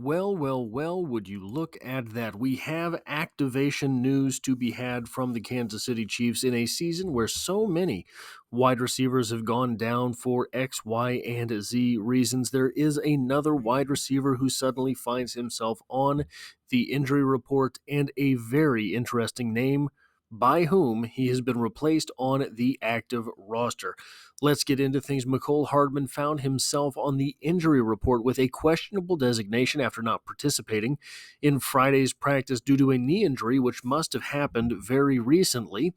Well, would you look at that? We have activation news to be had from the Kansas City Chiefs in a season where so many wide receivers have gone down for X, Y, and Z reasons. There is another wide receiver who suddenly finds himself on the injury report, and a very interesting name by whom he has been replaced on the active roster. Let's get into things. Mecole Hardman found himself on the injury report with a questionable designation after not participating in Friday's practice due to a knee injury, which must have happened very recently.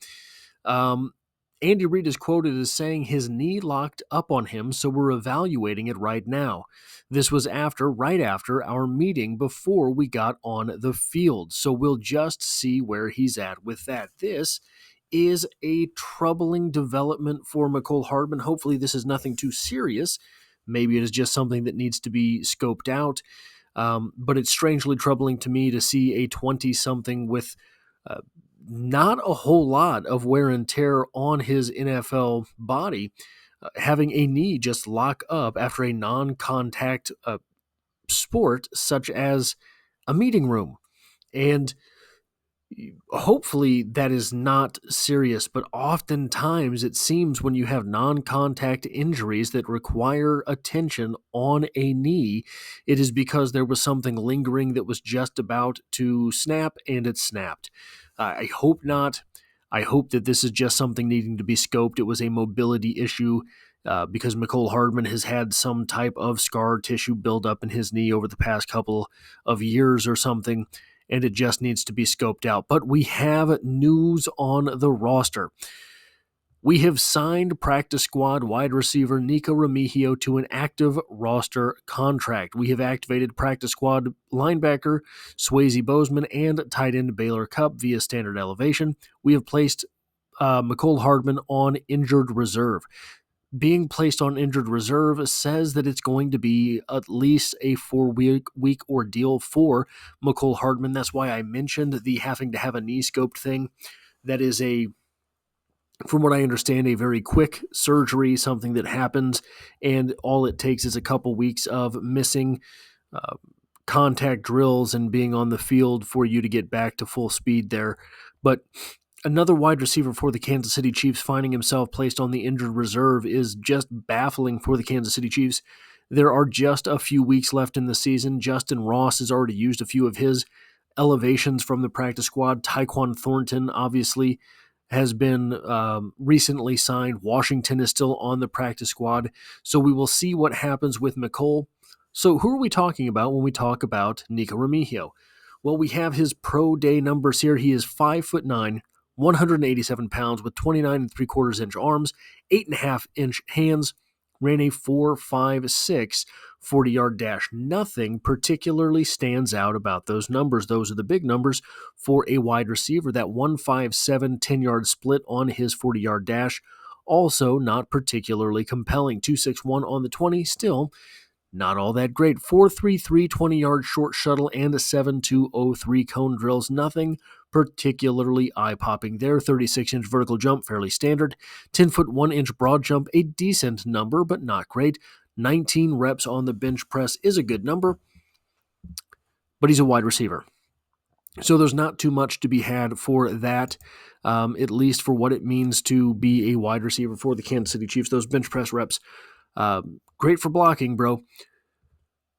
Andy Reid is quoted as saying his knee locked up on him, so we're evaluating it right now. This was right after our meeting before we got on the field, so we'll just see where he's at with that. This is a troubling development for Mecole Hardman. Hopefully this is nothing too serious. Maybe it is just something that needs to be scoped out. But it's strangely troubling to me to see a 20-something with not a whole lot of wear and tear on his NFL body, having a knee just lock up after a non-contact sport such as a meeting room. And hopefully that is not serious, but oftentimes it seems when you have non-contact injuries that require attention on a knee, it is because there was something lingering that was just about to snap, and it snapped. I hope not. I hope that this is just something needing to be scoped. It was a mobility issue because Mecole Hardman has had some type of scar tissue buildup in his knee over the past couple of years or something, and it just needs to be scoped out. But we have news on the roster. We have signed practice squad wide receiver Nikko Remigio to an active roster contract. We have activated practice squad linebacker Swayze Bozeman and tight end Baylor Cupp via standard elevation. We have placed Mecole Hardman on injured reserve. Being placed on injured reserve says that it's going to be at least a 4-week ordeal for Mecole Hardman. That's why I mentioned the having to have a knee scoped thing. That is from what I understand, a very quick surgery, something that happens, and all it takes is a couple weeks of missing contact drills and being on the field for you to get back to full speed there. But another wide receiver for the Kansas City Chiefs finding himself placed on the injured reserve is just baffling for the Kansas City Chiefs. There are just a few weeks left in the season. Justin Ross has already used a few of his elevations from the practice squad. Tyquan Thornton, obviously, has been recently signed. Washington is still on the practice squad. So we will see what happens with Mecole. So who are we talking about when we talk about Nikko Remigio? Well, we have his pro day numbers here. He is 5'9", 187 pounds with 29 3/4 inch arms, 8.5 inch hands, ran a 4.56 40-yard dash. Nothing particularly stands out about those numbers. Those are the big numbers for a wide receiver. That 1.57 10-yard split on his 40-yard dash, also not particularly compelling. 2.61 on the 20, still not all that great. 4.33 20-yard short shuttle and a 7.203 cone drills. Nothing particularly eye-popping there. 36-inch vertical jump, fairly standard. 10-foot 1-inch broad jump, a decent number, but not great. 19 reps on the bench press is a good number, but he's a wide receiver. So there's not too much to be had for that, at least for what it means to be a wide receiver for the Kansas City Chiefs. Those bench press reps, great for blocking, bro.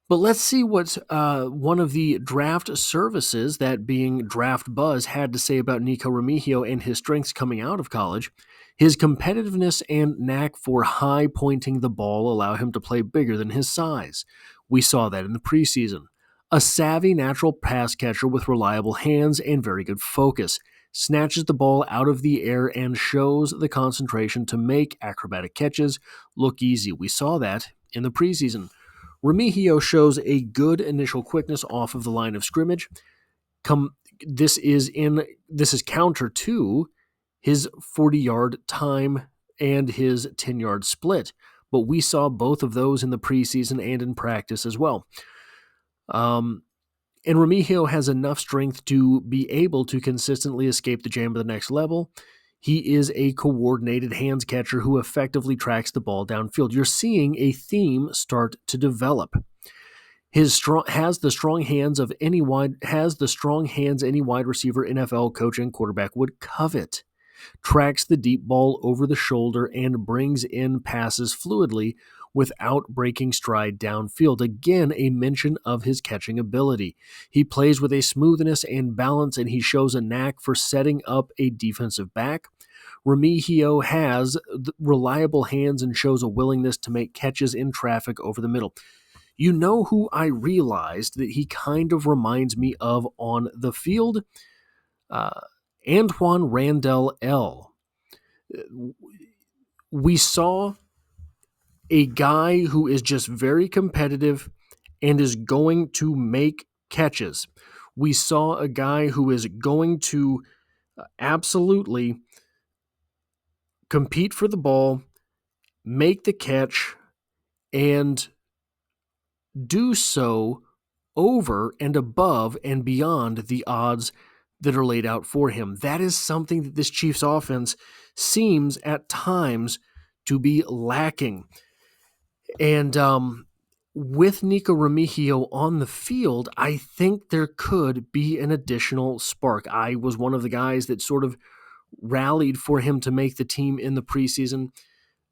But let's see what one of the draft services, that being Draft Buzz, had to say about Nikko Remigio and his strengths coming out of college. His competitiveness and knack for high pointing the ball allow him to play bigger than his size. We saw that in the preseason. A savvy natural pass catcher with reliable hands and very good focus. Snatches the ball out of the air and shows the concentration to make acrobatic catches look easy. We saw that in the preseason. Remigio shows a good initial quickness off of the line of scrimmage. This is counter to his 40-yard time and his 10-yard split, but we saw both of those in the preseason and in practice as well. And Remigio has enough strength to be able to consistently escape the jam of the next level. He is a coordinated hands catcher who effectively tracks the ball downfield. You're seeing a theme start to develop. Has the strong hands any wide receiver, NFL coach, and quarterback would covet. Tracks the deep ball over the shoulder and brings in passes fluidly without breaking stride downfield. Again, a mention of his catching ability. He plays with a smoothness and balance, and he shows a knack for setting up a defensive back. Remigio has reliable hands and shows a willingness to make catches in traffic over the middle. You know who I realized that he kind of reminds me of on the field? Antoine Randall L. We saw a guy who is just very competitive and is going to make catches. We saw a guy who is going to absolutely compete for the ball, make the catch, and do so over and above and beyond the odds that are laid out for him. That is something that this Chiefs offense seems at times to be lacking. And with Nikko Remigio on the field, I think there could be an additional spark. I was one of the guys that sort of rallied for him to make the team in the preseason.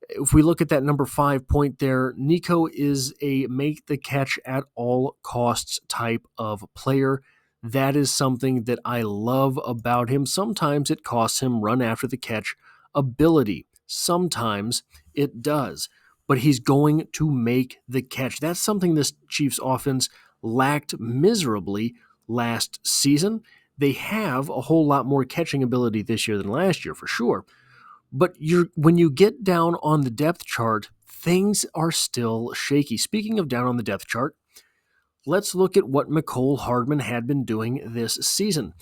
If we look at that number 5 point there, Nikko is a make the catch at all costs type of player. That is something that I love about him. Sometimes it costs him run after the catch ability. Sometimes it does. But he's going to make the catch. That's something this Chiefs offense lacked miserably last season. They have a whole lot more catching ability this year than last year, for sure. But when you get down on the depth chart, things are still shaky. Speaking of down on the depth chart, let's look at what Mecole Hardman had been doing this season.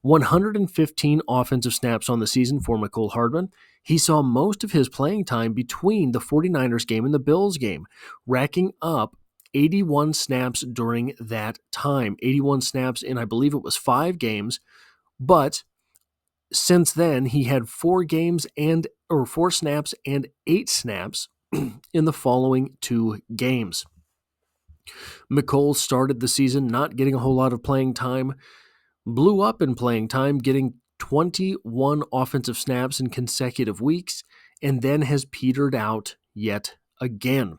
115 offensive snaps on the season for Mecole Hardman. He saw most of his playing time between the 49ers game and the Bills game, racking up 81 snaps during that time. 81 snaps in, I believe it was 5 games, but since then, he had 4 snaps and 8 snaps in the following 2 games. Mecole started the season not getting a whole lot of playing time, blew up in playing time, getting 21 offensive snaps in consecutive weeks, and then has petered out yet again.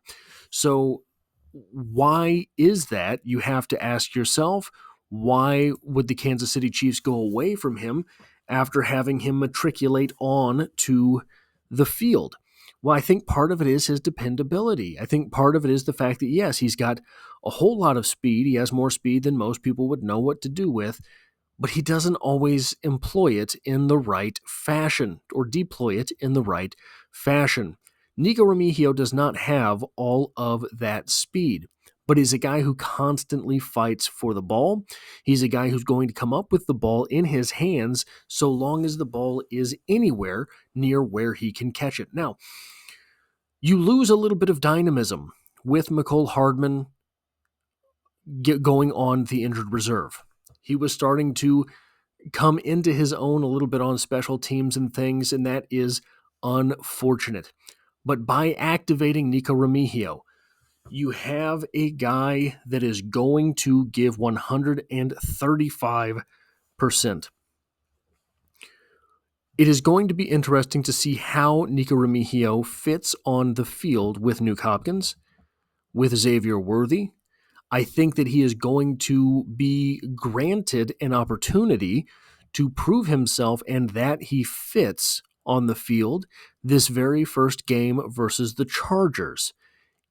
So why is that? You have to ask yourself, why would the Kansas City Chiefs go away from him after having him matriculate on to the field? Well, I think part of it is his dependability. I think part of it is the fact that, yes, he's got a whole lot of speed. He has more speed than most people would know what to do with, but he doesn't always employ it in the right fashion or deploy it in the right fashion. Nikko Remigio does not have all of that speed, but he's a guy who constantly fights for the ball. He's a guy who's going to come up with the ball in his hands so long as the ball is anywhere near where he can catch it. Now, you lose a little bit of dynamism with Mecole Hardman going on the injured reserve. He was starting to come into his own a little bit on special teams and things, and that is unfortunate. But by activating Nikko Remigio, you have a guy that is going to give 135%. It is going to be interesting to see how Nikko Remigio fits on the field with Nuke Hopkins, with Xavier Worthy. I think that he is going to be granted an opportunity to prove himself and that he fits on the field this very first game versus the Chargers.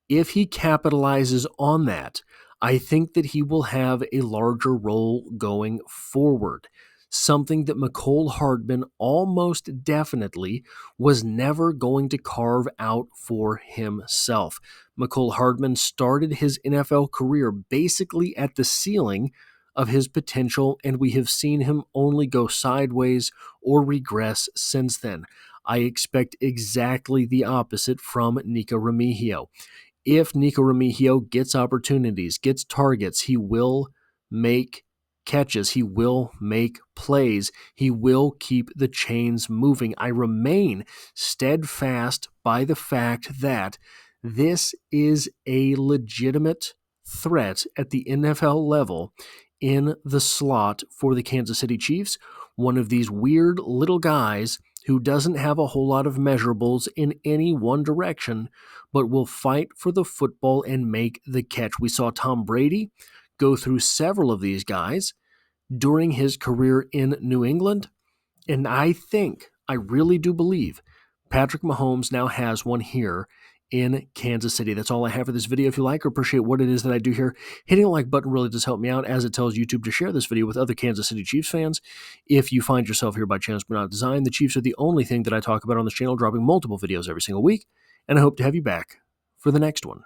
If he capitalizes on that, I think that he will have a larger role going forward. Something that Mecole Hardman almost definitely was never going to carve out for himself. Mecole Hardman started his NFL career basically at the ceiling of his potential, and we have seen him only go sideways or regress since then. I expect exactly the opposite from Nikko Remigio. If Nikko Remigio gets opportunities, gets targets, he will make catches, he will make plays, he will keep the chains moving. I remain steadfast by the fact that this is a legitimate threat at the NFL level in the slot for the Kansas City Chiefs. One of these weird little guys who doesn't have a whole lot of measurables in any one direction, but will fight for the football and make the catch. We saw Tom Brady go through several of these guys during his career in New England, and I really do believe Patrick Mahomes now has one here in Kansas City. That's all I have for this video. If you like or appreciate what it is that I do here, hitting the like button really does help me out, as it tells YouTube to share this video with other Kansas City Chiefs fans. If you find yourself here by chance but not design, the Chiefs are the only thing that I talk about on this channel, dropping multiple videos every single week, and I hope to have you back for the next one.